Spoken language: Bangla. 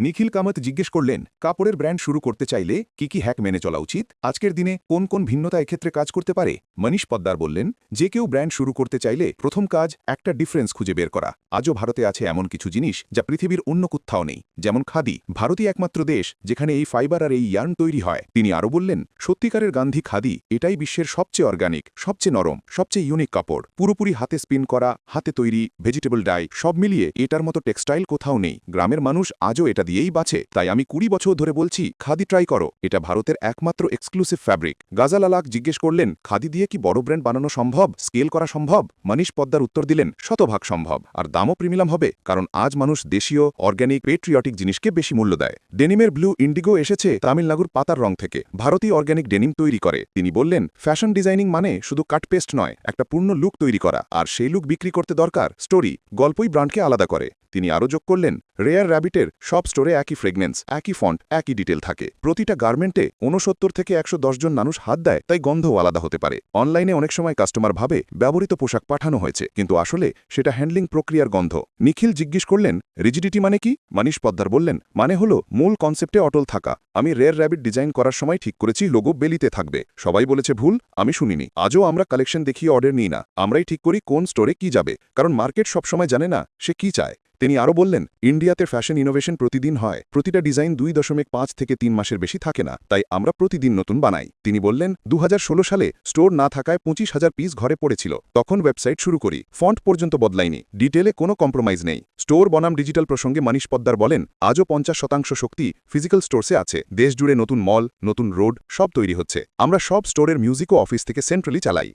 নিখিল কামত জিজ্ঞেস করলেন, কাপড়ের ব্র্যান্ড শুরু করতে চাইলে কি হ্যাক মেনে চলা উচিত? আজকের দিনে কোন ভিন্নতা এক্ষেত্রে কাজ করতে পারে? মনীষ পদ্মার বললেন, যে কেউ ব্র্যান্ড শুরু করতে চাইলে প্রথম কাজ একটা ডিফারেন্স খুঁজে বের করা। আজও ভারতে আছে এমন কিছু জিনিস যা পৃথিবীর অন্য কোথাও নেই, যেমন খাদি। ভারতই একমাত্র দেশ যেখানে এই ফাইবার আর এই ইয়ার্ন তৈরি হয়। তিনি আরও বললেন, সত্যিকারের গান্ধী খাদি এটাই বিশ্বের সবচেয়ে অর্গানিক, সবচেয়ে নরম, সবচেয়ে ইউনিক কাপড়। পুরোপুরি হাতে স্পিন করা, হাতে তৈরি, ভেজিটেবল ডাই, সব মিলিয়ে এটার মতো টেক্সটাইল কোথাও নেই। গ্রামের মানুষ আজও এটা দিয়েই বাঁচে। তাই আমি 20 বছর ধরে বলছি, খাদি ট্রাই করো, এটা ভারতের একমাত্র এক্সক্লুসিভ ফ্যাব্রিক। গাজাল আলাক জিজ্ঞেস করলেন, খাদি দিয়ে কি বড় ব্র্যান্ড বানানো সম্ভব, স্কেল করা সম্ভব? মনীষ পদ্মার উত্তর দিলেন, শতভাগ সম্ভব। আর দামও প্রিমিয়াম হবে, কারণ আজ মানুষ দেশীয়, অর্গ্যানিক, পেট্রিয়টিক জিনিসকে বেশি মূল্য দেয়। ডেনিমের ব্লু ইন্ডিগো এসেছে তামিলনাড়ুর পাতার রং থেকে। ভারতীয় অর্গ্যানিক ডেনিম তৈরি করে। তিনি বললেন, ফ্যাশন ডিজাইনিং মানে শুধু কাট পেস্ট নয়, একটা পূর্ণ লুক তৈরি করা। আর সেই লুক বিক্রি করতে দরকার স্টোরি, গল্পই ব্র্যান্ডকে আলাদা করে। তিনি আরও যোগ করলেন, রেয়ার র্যাবিটের সব স্টোরে একই ফ্রেগনেন্স, একই ফন্ট, একই ডিটেল থাকে। প্রতিটা গার্মেন্টে 69 থেকে 110 জন মানুষ হাত দেয়, তাই গন্ধও আলাদা হতে পারে। অনলাইনে অনেক সময় কাস্টমার ভাবে ব্যবহৃত পোশাক পাঠানো হয়েছে, কিন্তু আসলে সেটা হ্যান্ডলিং প্রক্রিয়ার গন্ধ। নিখিল জিজ্ঞেস করলেন, রিজিডিটি মানে কি? মনীষ পদ্মার বললেন, মানে হলো মূল কনসেপ্টে অটল থাকা। আমি রেয়ার র্যাবিট ডিজাইন করার সময় ঠিক করেছি লোগো বেলিতে থাকবে। সবাই বলেছে ভুল, আমি শুনিনি। আজও আমরা কালেকশন দেখিয়ে অর্ডার নিই না, আমরাই ঠিক করি কোন স্টোরে কি যাবে, কারণ মার্কেট সবসময় জানে না সে কি চায়। তিনি আরও বললেন, ইন্ডিয়াতে ফ্যাশন ইনোভেশন প্রতিদিন হয়। প্রতিটা ডিজাইন 2.5 থেকে 3 মাসের বেশি থাকে না, তাই আমরা প্রতিদিন নতুন বানাই। তিনি বললেন, 2016 সালে স্টোর না থাকায় 25,000 পিস ঘরে পড়েছিল। তখন ওয়েবসাইট শুরু করি, ফন্ট পর্যন্ত বদলাইনি, ডিটেলে কোনো কম্প্রোমাইজ নেই। স্টোর বনাম ডিজিটাল প্রসঙ্গে মনীষ পদ্মার বলেন, আজও 50% শক্তি ফিজিক্যাল স্টোরসে আছে। দেশ জুড়ে নতুন মল, নতুন রোড সব তৈরি হচ্ছে। আমরা সব স্টোরের মিউজিক ও অফিস থেকে সেন্ট্রালি চালাই।